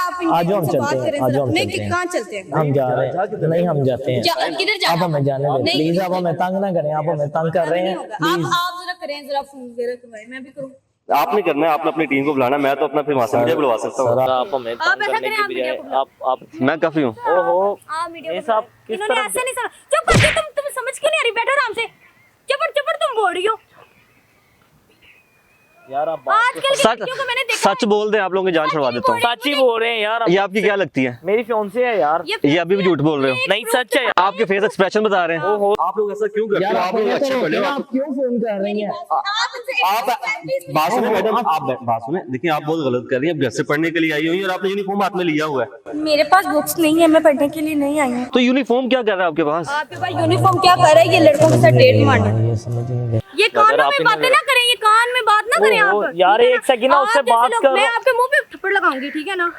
आप आज हम इनसे बात चलते हैं, करें आज जरा। हम नहीं चलते हैं। कहाँ चलते हैं? हम जा रहे हैं, नहीं हम जाते हैं। किधर आप जाना? हमें जाने दें नहीं, प्लीज, आप हमें तंग ना करें, आप हमें तंग कर रहे नहीं हैं होगा। प्लीज। आप जरा करें, जरा फोन वगैरह करवाएं, मैं भी करूँ। आपने करना है, आपने अपनी टीम को बुलाना है, मैं तो अपना फिर वहां से मीडिया बुलवा सकता हूँ। सर आप हमें आप तंग ऐसा करने करें, की आप मीडिया बजाय को बुलाओ। आप मैं काफी हूँ। ओहो आप मीडिया ये को सब बुलाएं। किस इन्होंने तरह ऐसे नहीं सुना। चुप कर जा, तुम समझ क्यों नहीं आ रही? बैठो आराम से। चपड़ चपड़ तुम बोल रही हो। यार आप आजकल की सच लड़कियों को मैंने देखा सच बोल दे, आप लोगों की जान छुड़वा देता हूँ। सच ही बोल रहे हैं यार। ये आपकी क्या लगती है? मेरी फियांसे है यार। ये अभी भी झूठ बोल रहे हो? नहीं सच है यार। आपके फेस एक्सप्रेशन बता रहे हैं। ओहो आप लोग ऐसा क्यों करते यार हो? आप आप लोग अच्छे पढ़े हो। आप क्यों फोन कर रही हैं? आप बात सुने मैडम, आप बात सुने। देखिए आप बहुत गलत कर रही हैं। आप घर से पढ़ने के लिए आई हुई हैं और आपने यूनिफॉर्म हाथ में लिया हुआ है। मेरे पास बुक्स नहीं है, मैं पढ़ने के लिए नहीं आई हूँ। तो यूनिफॉर्म क्या कर रहा है आपके पास? आपके पास यूनिफॉर्म क्या कर रहा है? ये लड़कों के साथ डेट मारना। ये समझ नहीं गए। ये कानों में बातें ना करें, ये कान में बात ना करें ओहो, आप। यार ठीक है एक सेकंड ना आप उससे जैसे बात लोग- कर। मैं आपके मुंह पे थप्पड़ लगाऊंगी, ठीक है ना?